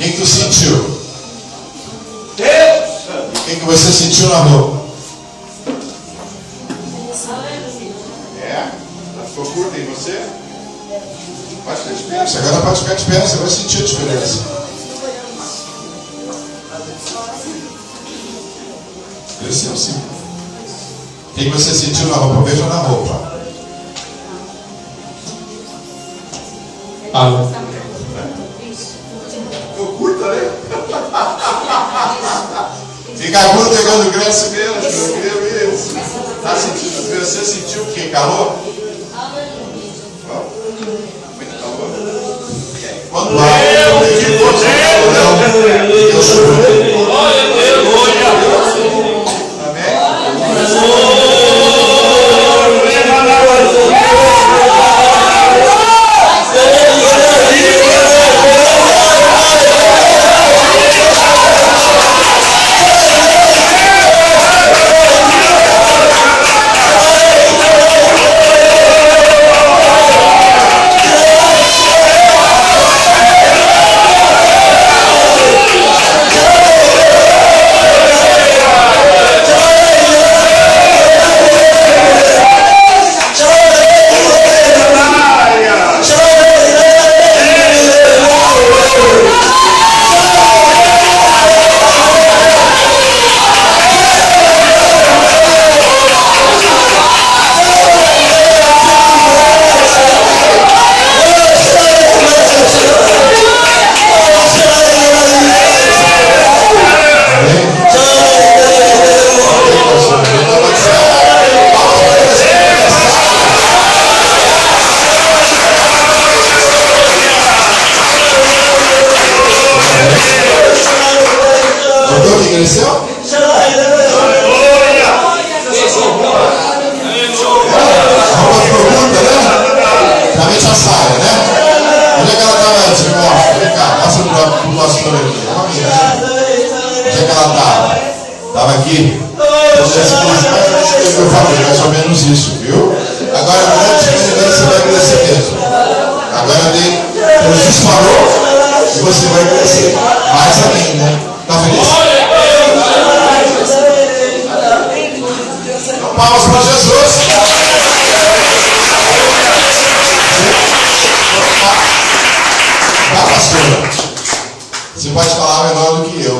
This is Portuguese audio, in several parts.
que tu sentiu? O que você sentiu na roupa? Ela ficou curta em você? Pode ficar de pé. Agora pode ficar de pé, você vai sentir a diferença. Cresceu sim. O que você sentiu na roupa? Veja na roupa. Ficou curta, né? Fica curta quando cresce mesmo. Tá sentindo? Você sentiu o que? Calor? Muito calor. Quando cresceu? Principalmente a saia, né? Onde é que ela estava antes? Me mostra. Vem cá, mostra para o pastor aqui. Onde é que ela estava? Estava aqui. Eu falei mais ou menos isso, viu? Agora, durante a vida, você vai crescer mesmo. Agora, Deus disparou e você vai crescer mais ainda, né? Está feliz? Então, palmas para Jesus. Tá, pastora? Você pode falar melhor do que eu.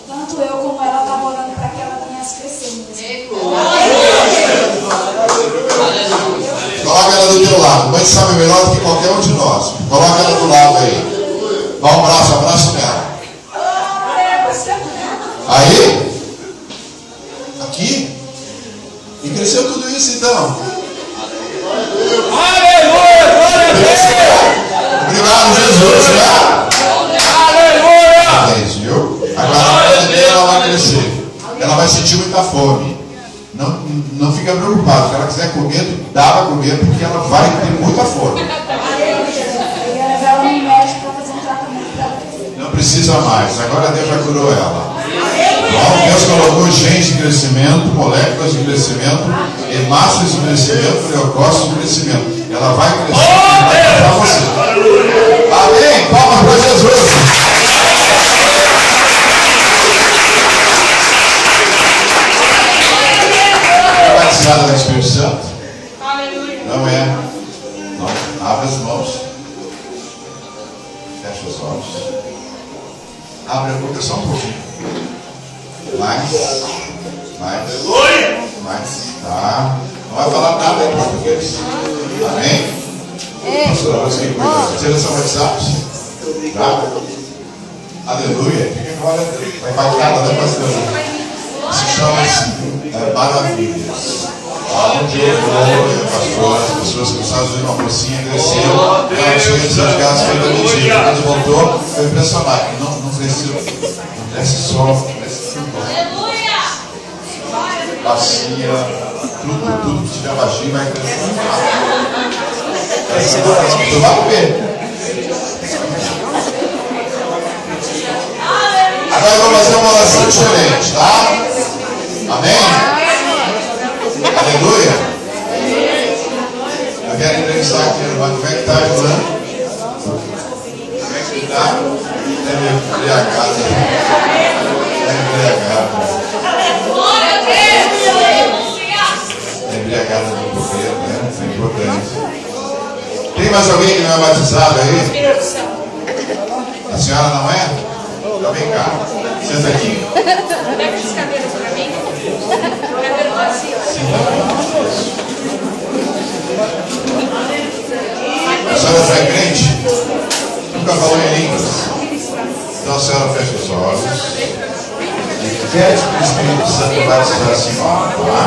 Tanto eu como ela estava orando para que ela viesse crescer mesmo. Coloca ela do teu lado. Mãe sabe melhor do que qualquer um de nós. Coloca ela do lado aí. Dá um abraço nela. Aí? Aqui? E cresceu tudo isso então? Aleluia! Glória a Deus! Obrigado, Jesus, né? Aleluia! Viu? Agora ela vai crescer. Ela vai sentir muita fome. Não fica preocupado. Se ela quiser comer, dá para comer, porque ela vai ter muita fome. Não precisa mais. Agora Deus já curou ela. Bom, Deus colocou genes de crescimento, moléculas de crescimento, hemácias de crescimento, leucócitos de crescimento. Ela vai crescer e vai para você. Amém? Palmas para Jesus. É batizada no Espírito Santo? Não é. Não. Abre as mãos. Fecha os olhos. Abre a boca só um pouquinho. Mais. Tá. Não vai falar nada em português. Amém? Pastora, você que cuida. Tira sua WhatsApp. Tá? Aleluia. Fica agora. Vai impactada, né, pastora? Se chama Maravilhas. Bom dia, pastor. As pessoas que estavam fazendo uma mocinha cresceu. Ela chegou de São Carlos, foi demitido. Quando voltou, foi impressionado. Não cresceu. Não cresce só. Aleluia! Bacia, tudo que tiver baixinho vai crescer. Tu vai comer. Agora eu vou fazer uma oração diferente, tá? Amém? Aleluia! Eu quero entrevistar aqui, como é que tá, Joana? Como é que tá? embriagada. Está embriagada. Glória a Deus. Aleluia. Está embriagada do poder, né? Isso é importante. Tem mais alguém que não é batizado aí? A senhora não é? Então vem cá. Senta aqui. Pega essas cadeiras para mim. Cadeira vazia. A senhora já é crente? Nunca falou em línguas? Então a senhora fecha os olhos. E pede para o Espírito Santo batizar a senhora, tá?